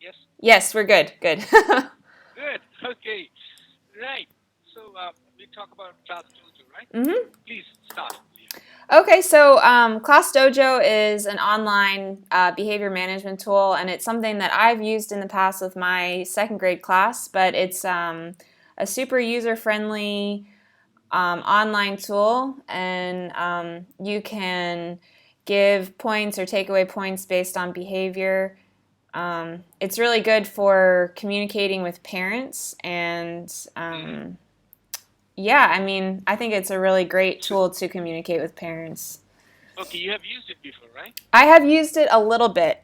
Yes? Yes, we're good. Good. Good. Okay. Right. So we talk about Class Dojo, right? hmm Please start. Okay, so Class Dojo is an online behavior management tool, and it's something that I've used in the past with my second grade class, but it's a super user friendly online tool, and you can give points or take away points based on behavior. It's really good for communicating with parents, and Mm-hmm. yeah, I mean, I think it's a really great So, tool to communicate with parents. okay, you have used it before, right? I have used it a little bit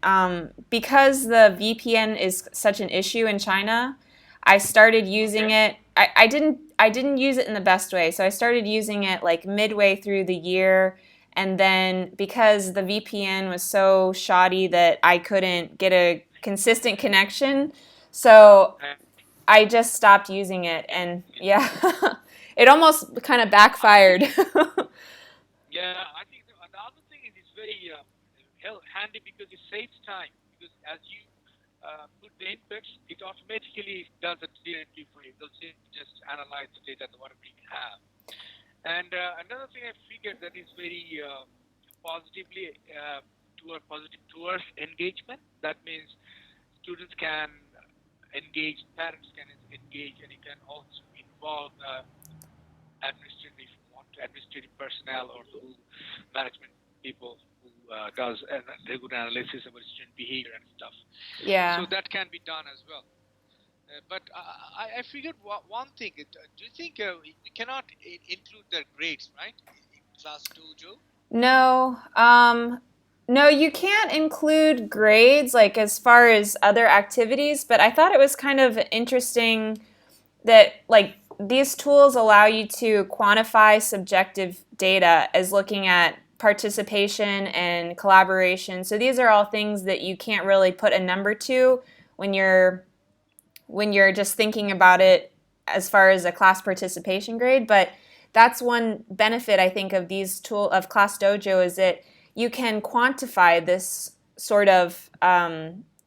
because the VPN is such an issue in China. I started using Okay. it. I didn't use it in the best way. So I started using it like midway through the year, and then because the VPN was so shoddy that I couldn't get a consistent connection, so Uh, I just stopped using it. And yeah. yeah, it almost kind of I think backfired. Yeah, I think the other thing is it's very handy because it saves time. Because as you put the inputs, it automatically does the data entry for you. It will just analyze the data, whatever you have. And another thing I figured that is very positively positive towards engagement. That means students can engage, parents can engage, and you can also involve administrative, if you want, administrative personnel or the management people who does a regular analysis about student behavior and stuff. Yeah. So that can be done as well. But I figured one thing. Do you think we cannot include their grades, right, in class dojo? No, no, you can't include grades like as far as other activities, but I thought it was kind of interesting that like these tools allow you to quantify subjective data as looking at participation and collaboration. So these are all things that you can't really put a number to when you're just thinking about it as far as a class participation grade. But that's one benefit I think of these tool of Class Dojo is that you can quantify this sort of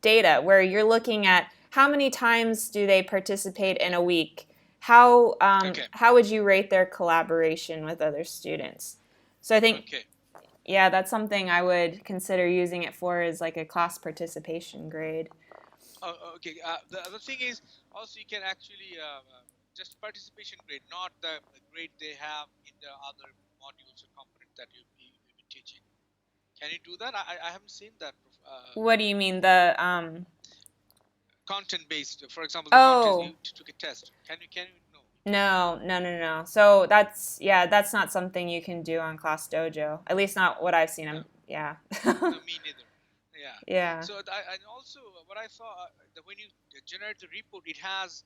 data where you're looking at how many times do they participate in a week. Okay, How would you rate their collaboration with other students? So I think okay. yeah, that's something I would consider using it for as like a class participation grade. Okay. The other thing is also you can actually just participation grade, not the grade they have in the other modules or component that you've been teaching. Can you do that? I haven't seen that. What do you mean the Content based, for example, the content Oh, you took a test. Can you no, you cannot. no, no, no, no. So that's yeah, that's not something you can do on Class Dojo. At least not what I've seen. No, Yeah. no, me neither. Yeah. Yeah. So and also what I saw that when you generate the report, it has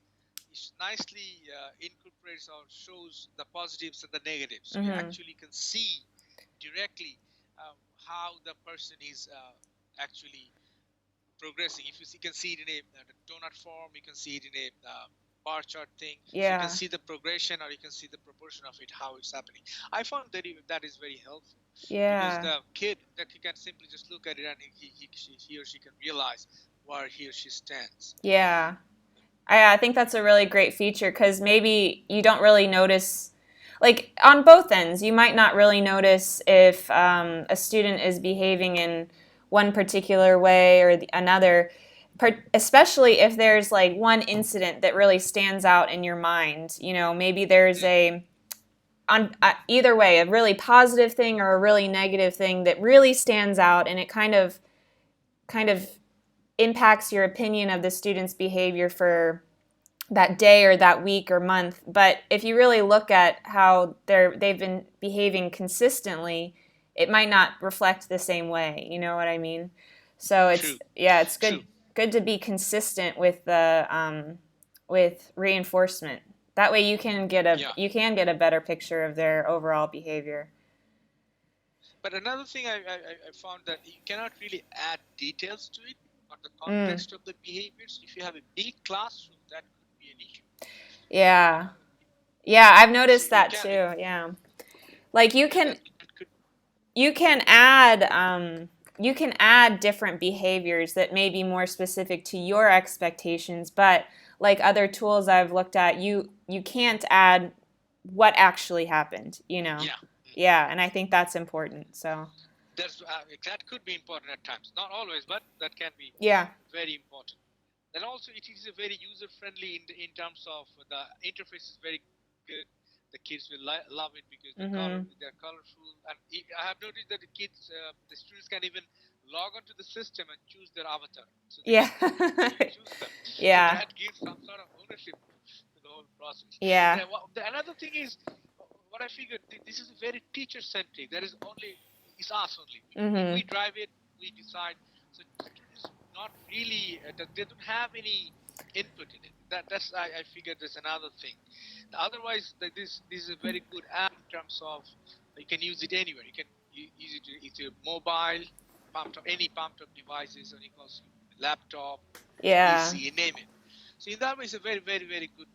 it nicely incorporates or shows the positives and the negatives. So you Mhm. actually can see directly how the person is actually progressing. If you can see it in a donut form, you can see it in a bar chart thing. So you can Yeah. see the progression, or you can see the proportion of it, how it's happening. I found that that is very helpful because Yeah. the kid that he can simply just look at it and he or she can realize where he or she stands. Yeah. I think that's a really great feature because maybe you don't really notice, like on both ends, you might not really notice if a student is behaving in one particular way or another, especially if there's like one incident that really stands out in your mind. You know, maybe there's Mm, a on either way a really positive thing or a really negative thing that really stands out, and it kind of impacts your opinion of the student's behavior for that day or that week or month. But if you really look at how they've been behaving consistently, it might not reflect the same way. You know what I mean? So it's true, yeah, it's true. good to be consistent with the with reinforcement. That way Yeah. you can get a better picture of their overall behavior. But another thing I found that you cannot really add details to it or the Mm, context of the behaviors. If you have a big classroom, that could be an issue. yeah. Uh, Yeah, I've so noticed you that can, too. Yeah. Like yeah, that could, you can add you can add different behaviors that may be more specific to your expectations, but like other tools I've looked at, you can't add what actually happened, you know. Yeah. Yeah, and I think that's important. So That could be important at times. Not always, but that can be yeah. very important. And also, it is a very user friendly in terms of the interface is very good. The kids will love it because Mhm. they're colorful, and I have noticed that the students can even log onto the system and choose their avatar, so they Yeah. can individually choose them. So Yeah. that gives some sort of ownership to the whole process. Yeah. Another thing is what I figured. This is very teacher centric. That is only it's us only. We Mhm. drive it. We decide. So students not really they don't have any input in it. That's I figured there's another thing. Otherwise, this is a very good app in terms of you can use it anywhere. You can use it. It's a mobile, pumped up any pumped up devices, or you can laptop, Yeah. PC, you name it. So in that way, it's a very very good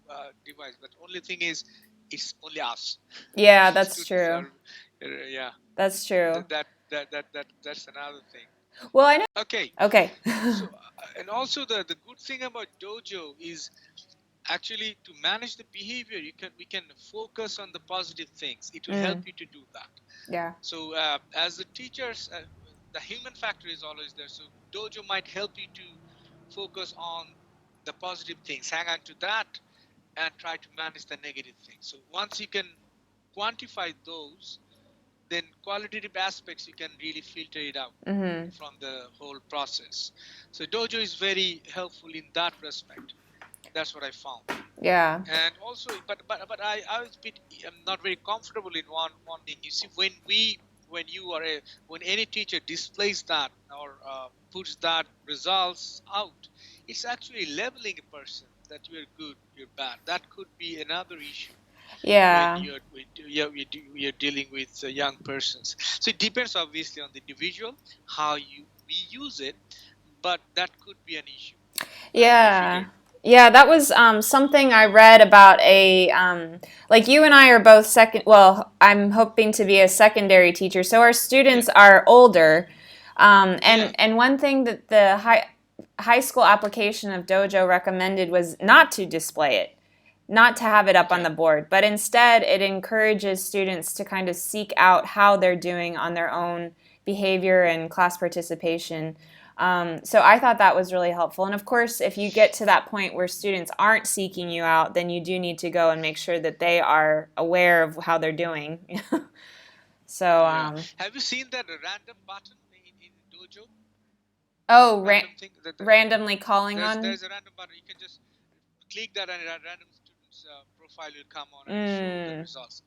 device. But only thing is, it's only us. Yeah, that's Students true. are, yeah. That's true. That's another thing. Well, I know. Okay. Okay. So, and also the good thing about Dojo is actually to manage the behavior. We can focus on the positive things. It will help Mm. you to do that. Yeah. So, as the teachers, the human factor is always there. So, Dojo might help you to focus on the positive things, hang on to that, and try to manage the negative things. So, once you can quantify those, then qualitative aspects you can really filter it out Mhm. from the whole process. So Dojo is very helpful in that respect. That's what I found. Yeah. And also, but I was a bit not very comfortable in one thing. You see, when any teacher displays that or puts that results out, it's actually leveling a person that you're good, you're bad. That could be another issue when Yeah. you're dealing with young persons. So it depends obviously on the individual how we use it, but that could be an issue. I Yeah. figured. Yeah, that was something I read about like you and I are both well, I'm hoping to be a secondary teacher, so our Yeah, students are older. yeah, And one thing that the high school application of Dojo recommended was not to display it, not to have it up on okay, the board, but instead it encourages students to kind of seek out how they're doing on their own behavior and class participation. So I thought that was really helpful. And of course, if you get to that point where students aren't seeking you out, then you do need to go and make sure that they are aware of how they're doing. So, yeah. Have you seen that random button in Dojo? oh, Random thing randomly calling on. there's a random button. You can just click that, and a random student's profile will come on and show the Mm, results.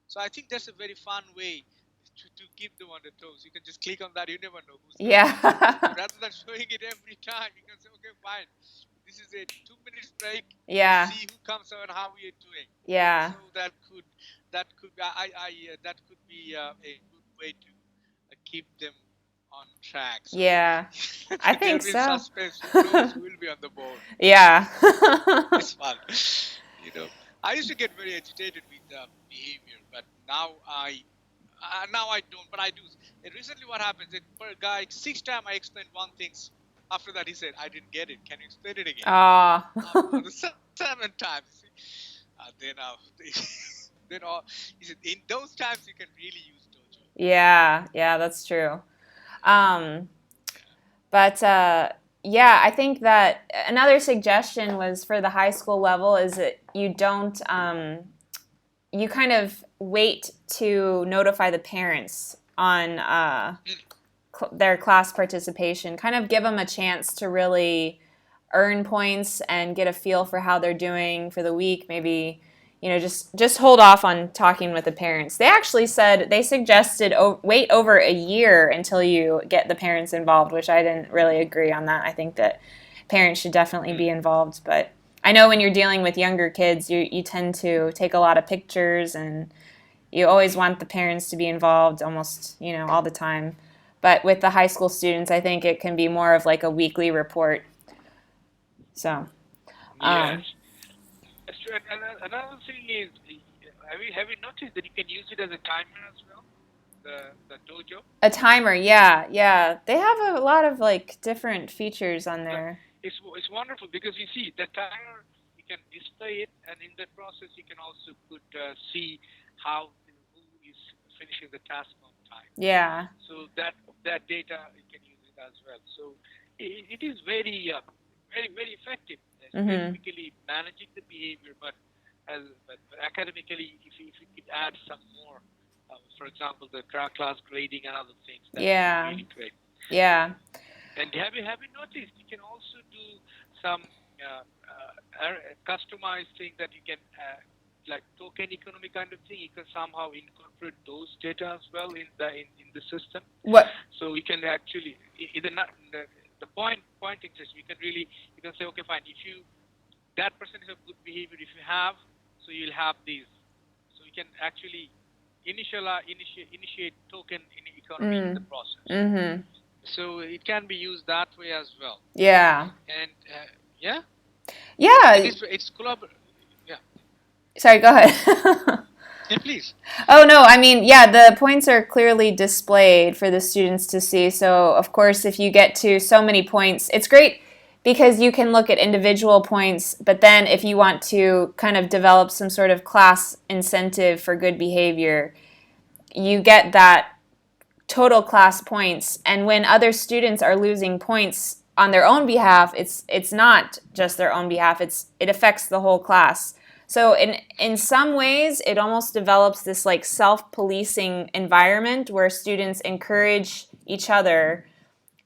So I think that's a very fun way to keep them on the toes. You can just click on that. You never know who's coming. So yeah. rather than showing it every time, you can say, okay, fine. This is a 2 minutes break. Let's Yeah. see who comes out and how we are doing. Yeah. So that could be a good way to keep them on track. So Yeah. I they'll think be in so. suspense. Who knows who will be on the board? Yeah. It's fun. You know, I used to get very agitated with behavior, but now I don't. But I do. And recently, what happens? That per guy, 6 times I explained one thing. After that, he said, "I didn't get it. Can you explain it again?" Aw. On the 7 times, you see? Then then all he said, in those times you can really use Dojo. Yeah, yeah, that's true. Um, Yeah. but yeah, I think that another suggestion was for the high school level is that you don't, you kind of wait to notify the parents on Mm, their class participation. Kind of give them a chance to really earn points and get a feel for how they're doing for the week. Maybe just hold off on talking with the parents. They actually said they suggested wait over a year until you get the parents involved, which I didn't really agree on that. I think that parents should definitely mm. be involved, but I know when you're dealing with younger kids, you tend to take a lot of pictures and you always want the parents to be involved almost, all the time. But with the high school students, I think it can be more of like a weekly report. So, Yes. um, That's true. And another thing is, have you noticed that you can use it as a timer as well? the Dojo. A timer, yeah, yeah. They have a lot of like different features on The, there. it's wonderful because you see the timer, you can display it, and in that process you can also put see how who is finishing the task on time. Yeah. So that data you can use it as well. So it is very effective, Mhm. specifically managing the behavior, but academically, if you could add some more, for example, the class grading and other things, that would be Yeah. really great. Yeah. And have you noticed you can also do some customized thing that you can like token economy kind of thing. You can somehow incorporate those data as well in the system. What? So we can actually the pointing system. You can say okay fine if you that person is of good behavior if you have so you'll have these. So you can actually initiate token in economy in the Mm. process. Mhm. So it can be used that way as well. Yeah. And yeah, Yeah. it's collabor. Yeah, Sorry, go ahead. yeah, please. Oh no, I mean, yeah, the points are clearly displayed for the students to see. So, of course, if you get to so many points, it's great because you can look at individual points, but then if you want to kind of develop some sort of class incentive for good behavior, you get that total class points. And when other students are losing points on their own behalf, it's not just their own behalf. It affects the whole class. So in some ways, it almost develops this like self-policing environment where students encourage each other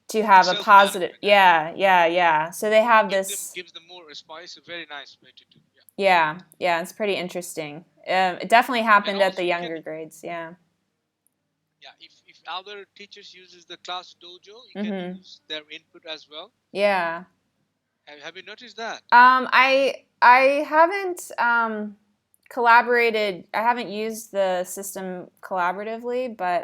to have a Self positive. management. Yeah, yeah, yeah. So they have this. Gives them more response. A very nice way to do. Yeah. Yeah, yeah. It's pretty interesting. It definitely And happened at the also you can younger grades. Yeah. yeah if other teachers uses the class dojo, you can Mhm. use their input as well. Yeah. Have you noticed that? I haven't collaborated. I haven't used the system collaboratively, but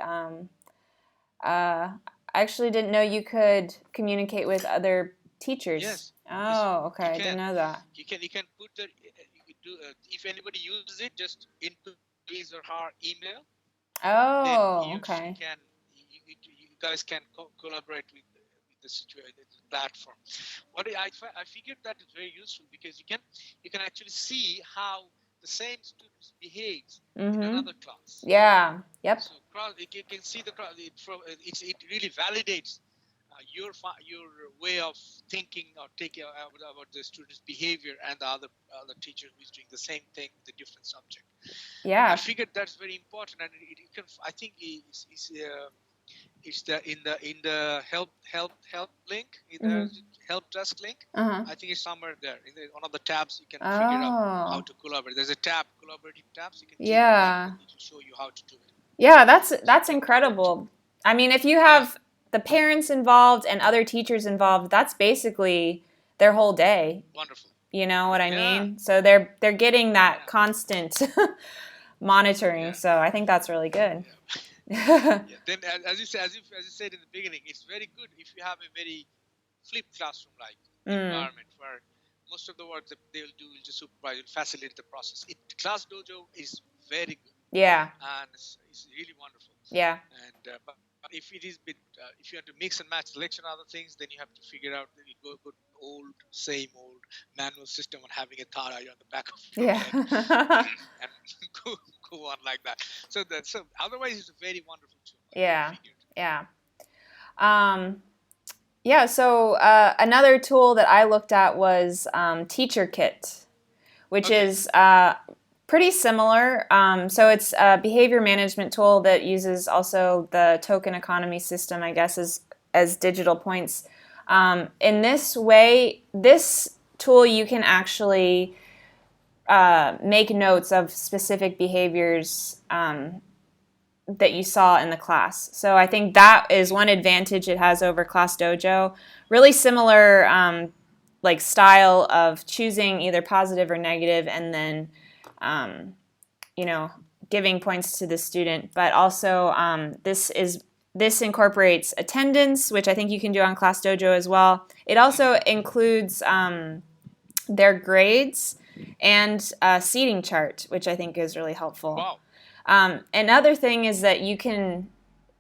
I actually didn't know you could communicate with other teachers. Yes, yes, Oh, you okay. I didn't can. know that. You can put the you do if anybody uses it, just input his or her email, then he Oh, or she okay. can you guys can collaborate with the situation the platform. I figured that is very useful because you can actually see how the same students behaves in Mhm. another class. Yeah. Yep. So you can see it really validates your way of thinking or taking about the student's behavior and the other teacher who is doing the same thing with a different subject. I Yeah. figured that's very important, and it can. I think it's in the help link, in the Mhm. help desk link. Uh-huh. I think it's somewhere there in one of the tabs. You can figure out how Oh. to collaborate. There's a tab, collaborative tabs. You can click the link, Yeah. and it will show you how to do it. Yeah, So you that's can do that too. incredible. I mean, if you Yeah, have the parents involved and other teachers involved, that's basically their whole day. wonderful. You know what I Yeah, mean? So they're getting that yeah, constant monitoring. yeah, So I think that's really good. yeah. Yeah. Then, as you said in the beginning, it's very good if you have a very flipped classroom-like Mm, environment where most of the work that they will do will just supervise and facilitate the process. Class Dojo is very good yeah. and it's really wonderful. Yeah. And but if it is bit, if you have to mix and match selection and other things, then you have to figure out that you go to old, same old manual system on having a third eye on the back of your head Yeah. and go, go on like that. So otherwise, it's a very wonderful tool. I Yeah. figured. Yeah. Um, yeah. So another tool that I looked at was Teacher Kit, which Okay. is pretty similar. So it's a behavior management tool that uses also the token economy system, I guess, as digital points. In this way, this tool you can actually make notes of specific behaviors that you saw in the class. So I think that is one advantage it has over Class Dojo. Really similar like style of choosing either positive or negative and then um, you know, giving points to the student, but also this incorporates attendance, which I think you can do on Class Dojo as well. It also includes their grades and a seating chart, which I think is really helpful. Wow. Another thing is that you can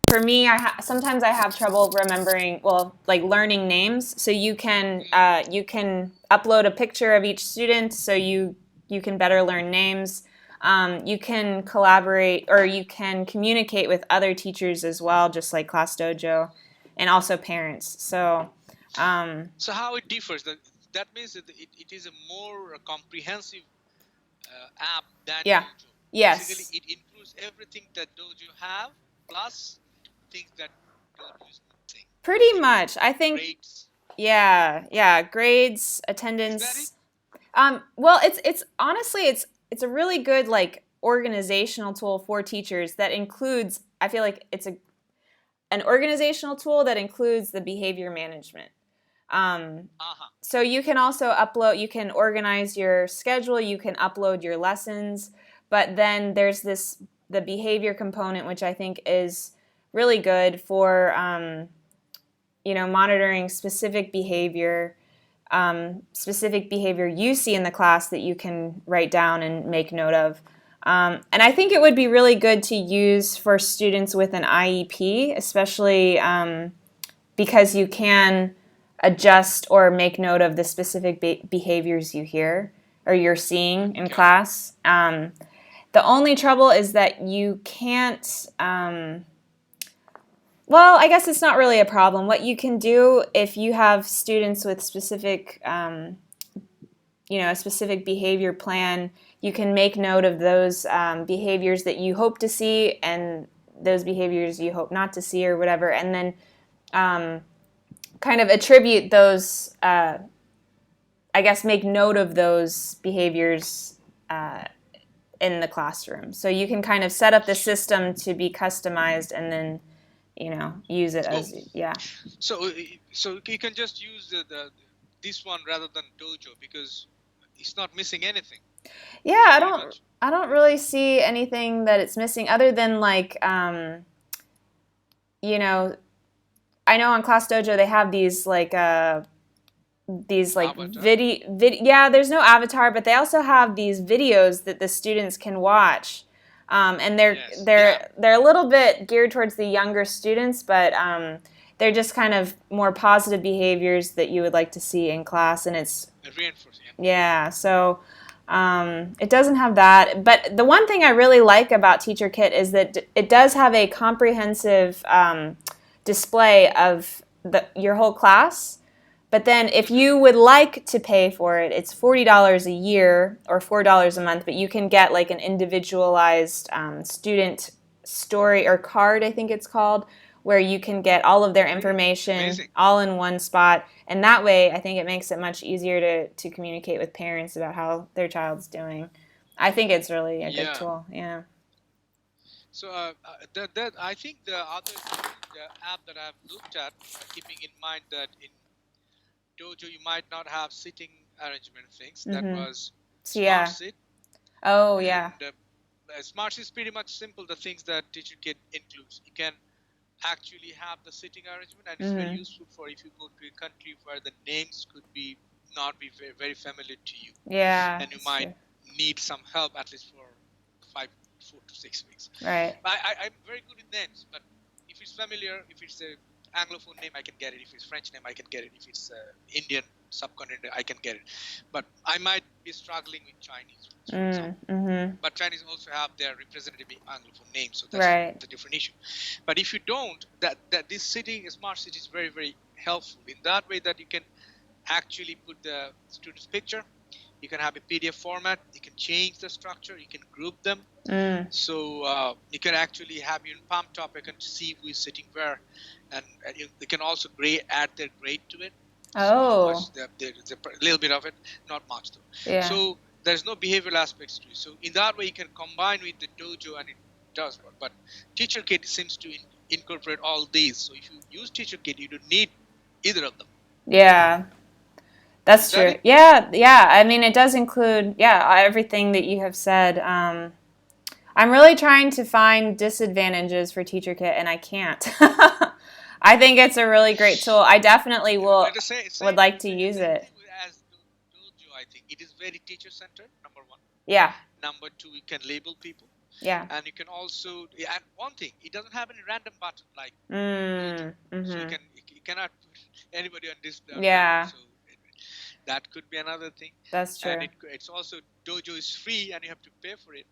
for me, sometimes I have trouble remembering, well, like learning names. So you can upload a picture of each student, so you can better learn names. You can collaborate or you can communicate with other teachers as well, just like Class Dojo, and also parents. So, So how it differs? That means that it is a more comprehensive app than yeah, Dojo. Basically, yes, it includes everything that Dojo have plus things that Dojo is missing. pretty So much. I think, grades. yeah, grades, Is that it? attendance. Well, it's honestly it's a really good like organizational tool for teachers that includes. I feel like it's an organizational tool that includes the behavior management. Um, Uh-huh. so you can also upload. You can organize your schedule. You can upload your lessons. But then there's the behavior component, which I think is really good for monitoring specific behavior you see in the class that you can write down and make note of. And I think it would be really good to use for students with an IEP, especially because you can adjust or make note of the specific behaviors you hear or you're seeing in Okay. class. The only trouble is that you can't. Well, I guess it's not really a problem. What you can do if you have students with a specific behavior plan, you can make note of those behaviors that you hope to see and those behaviors you hope not to see or whatever, and then kind of attribute those, I guess, make note of those behaviors in the classroom. So you can kind of set up the system to be customized and then use it Oh, as yeah. so you can just use this one rather than Dojo because it's not missing anything. Yeah, I Pretty don't much. I don't really see anything that it's missing other than like you know, I know on Class Dojo they have these like Avatar. yeah, there's no avatar, but they also have these videos that the students can watch. And they're Yes. Yeah. they're they're a little bit geared towards the younger students, but they're just kind of more positive behaviors that you would like to see in class, and it's Reinforce. Yeah. yeah, so it doesn't have that. But the one thing I really like about Teacher Kit is that it does have a comprehensive display of your whole class. But then if you would like to pay for it, it's $40 a year or $4 a month, but you can get like an individualized student story or card, I think it's called, where you can get all of their information Amazing. all in one spot. And that way, I think it makes it much easier to communicate with parents about how their child's doing. I think it's really a good Yeah. tool. Yeah. So that I think the other the app that I've looked at, keeping in mind that in Dojo you might not have sitting arrangement things. That was So Smart yeah. Sit, Oh and yeah. Smart Sit is pretty much simple. The things that Teacher Kit includes, you can actually have the sitting arrangement, and it's very useful for if you go to a country where the names could be not be very, very familiar to you, Yeah. and you might need some help at least for 4 to 6 weeks. Right. I'm very good with names, but if it's familiar, if it's a Anglophone name, I can get it. If it's French name, I can get it. If it's Indian subcontinent, I can get it. But I might be struggling with Chinese, for example. But Chinese also have their representative Anglophone names, so that's a different issue. But if you don't, that this smart city is very, very helpful in that way that you can actually put the student's picture. You can have a PDF format. You can change the structure. You can group them. So you can actually have your palm top. You can see who is sitting where, and you can also add their grade to it. Oh. So how much there's a little bit of it, not much though. Yeah. So there's no behavioral aspects to it. So in that way, you can combine with the Dojo, and it does work. But Teacher Kit seems to incorporate all these. So if you use Teacher Kit, you don't need either of them. Yeah. That's true. Yeah. I mean, it does include, everything that you have said. I'm really trying to find disadvantages for Teacher Kit, and I can't. I think it's a really great tool. I definitely would like to use it. As Dojo, I think it is very teacher-centered, number one. Yeah. Number two, you can label people. Yeah. And you can also, and one thing, it doesn't have any random button like Dojo, so Mm-hmm. you cannot put anybody on this random. Yeah, So that could be another thing. that's And true. it's also, Dojo is free and you have to pay for it.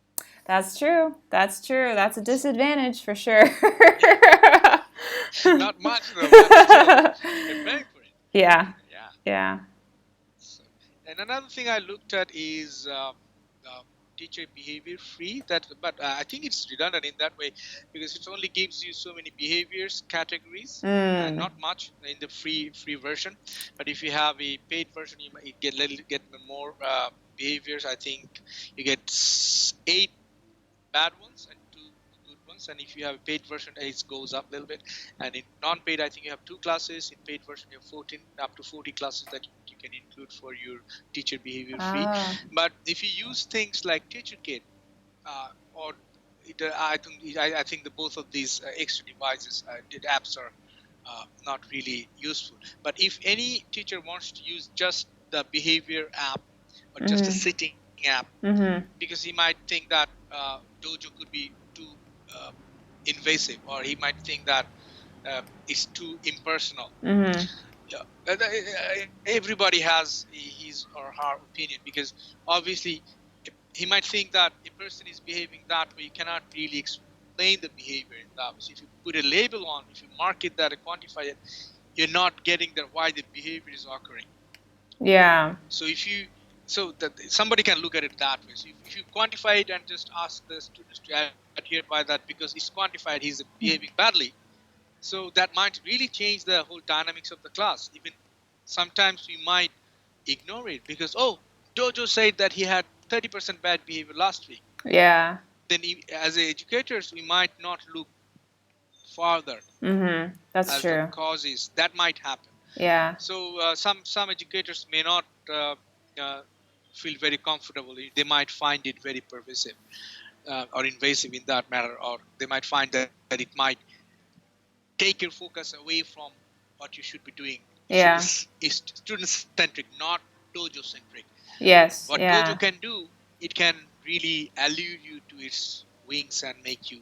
That's true. That's true. That's a disadvantage for sure. Not much though, but still, you're paying for it. Yeah. Yeah. Yeah. So, and another thing I looked at is teacher behavior free. But I think it's redundant in that way because it only gives you so many behaviors categories and Mm. not much in the free version. But if you have a paid version, you might get more behaviors. I think you get 8 bad ones and 2 good ones, and if you have a paid version, it goes up a little bit. And in non-paid, I think you have 2 classes. In paid version, you have 14 up to 40 classes that you can include for your teacher behavior free. Ah. But if you use things like teacher kit or I think the both of these extra devices apps are not really useful. But if any teacher wants to use just the behavior app or just a Mm-hmm. sitting app, Mm-hmm. because he might think that Dojo could be too uh, invasive, or he might think that it's too impersonal. Mm-hmm. Yeah, everybody has his or her opinion, because obviously he might think that a person is behaving that way. You cannot really explain the behavior in that way. So if you put a label on, if you mark it that, quantify it, you're not getting that why the behavior is occurring. Yeah. So if you, so that somebody can look at it that way. So if you quantify it and just ask the students to adhere by that because it's quantified, he's behaving badly. So that might really change the whole dynamics of the class. Even sometimes we might ignore it because, oh, Dojo said that he had 30% bad behavior last week. Yeah. Then as educators, we might not look farther Mm-hmm. That's as the true. causes that might happen. Yeah. So some educators may not uh, feel very comfortable. They might find it very pervasive or invasive in that matter, or they might find that it might take your focus away from what you should be doing. You should be Yeah. student centric, not dojo centric. Yes. What dojo Yeah. can do, it can really allure you to its wings and make you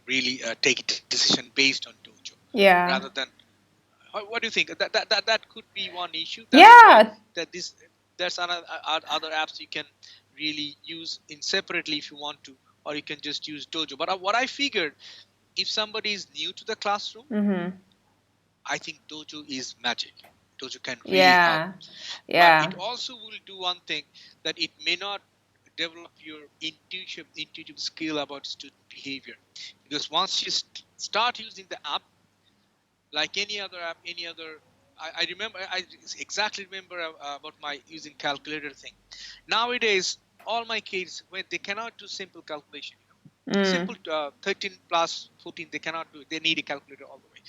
really take a decision based on dojo Yeah. rather than. What do you think? That could be one issue. That's why Yeah. that this there's other apps you can really use in separately if you want to, or you can just use Dojo. But what I figured, if somebody is new to the classroom, Mm-hmm. I think Dojo is magic. Dojo can really help. Yeah. But it Yeah. also will do one thing, that it may not develop your intuitive skill about student behavior, because once you start using the app, like any other app, any other. I remember. I exactly remember about my using calculator thing. Nowadays, all my kids, when they cannot do simple calculation, Mm. simple 13 plus 14, they cannot do it. They need a calculator all the way.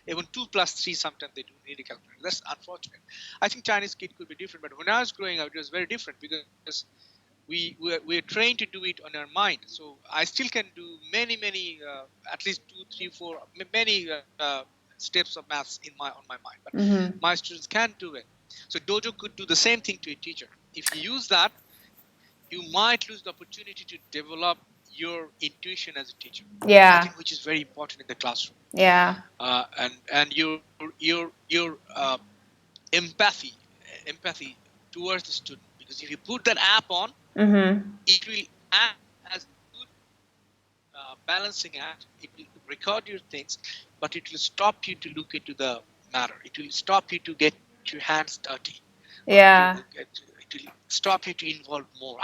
Even 2 plus 3, sometimes they do need a calculator. That's unfortunate. I think Chinese kid could be different, but when I was growing up, it was very different because we're trained to do it on our mind. So I still can do many at least 2 3 4 many steps of maths on my mind, but Mm-hmm. my students can't do it. So Dojo could do the same thing to a teacher. If you use that, you might lose the opportunity to develop your intuition as a teacher, I Yeah. think, which is very important in the classroom. Yeah. And your empathy towards the student, because if you put that app on, Mm-hmm. it will act as a good balancing act. It will record your things, but it will stop you to look into the matter. It will stop you to get your hands dirty, or Yeah. it will stop you to involve more.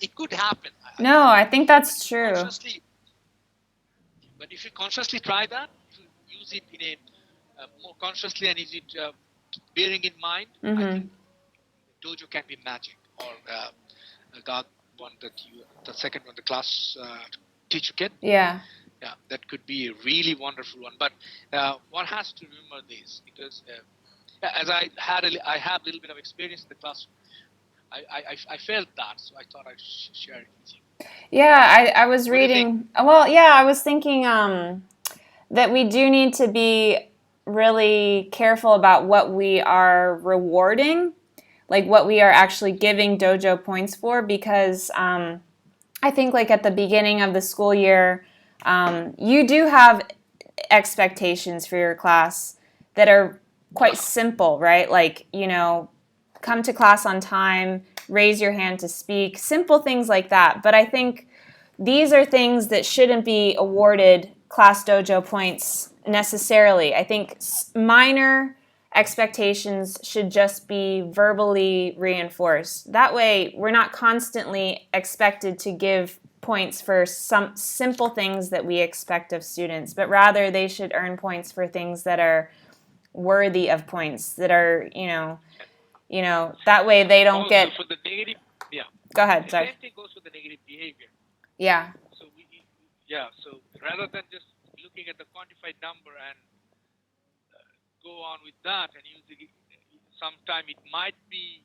It could happen. No, I think But that's if you true. consciously, try that, if you use it in a more consciously and is it bearing in mind, I Mm-hmm. think Dojo can be magic, or the other one that the second one, the class teacher kit. Yeah. Yeah, that could be a really wonderful one. But one has to remember this, because as I have a little bit of experience in the classroom, I felt that, so I thought I'd share it with you. Yeah, I was What do you think? reading. Well, yeah, I was thinking that we do need to be really careful about what we are rewarding, like what we are actually giving dojo points for, because I think like at the beginning of the school year, you do have expectations for your class that are quite simple, right? Like, come to class on time, raise your hand to speak, simple things like that. But I think these are things that shouldn't be awarded class dojo points necessarily. I think minor expectations should just be verbally reinforced. That way, we're not constantly expected to give points for some simple things that we expect of students, but rather they should earn points for things that are worthy of points, that are, that way they don't Also, get. for the negative, yeah. Go ahead, The sorry. same thing goes for the negative behavior. Yeah. So rather than just looking at the quantified number and go on with that and using it, sometime it might be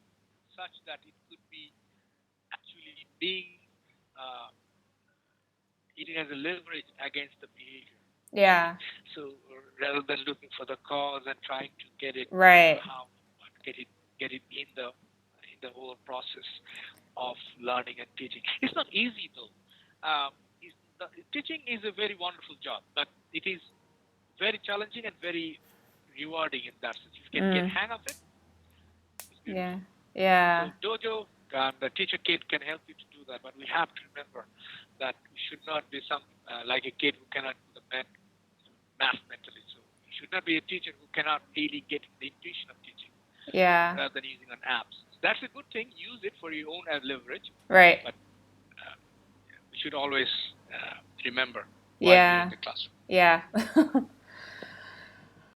such that it could be actually being uh, eating as a leverage against the behavior. Yeah. So rather than looking for the cause and trying to get it Right. get it in the whole process of learning and teaching. It's not easy though. Teaching is a very wonderful job, but it is very challenging and very rewarding in that sense. If you can get hang of it, it's beautiful. Yeah. So Dojo, the teacher kid can help you to do that, but we have to remember that we should not be like a kid who cannot do the math mentally. So you should not be a teacher who cannot really get the intuition of teaching. Yeah. Rather than using an apps. That's a good thing. Use it for your own as leverage. Right. But we should always remember why Yeah. we're in the classroom. Yeah.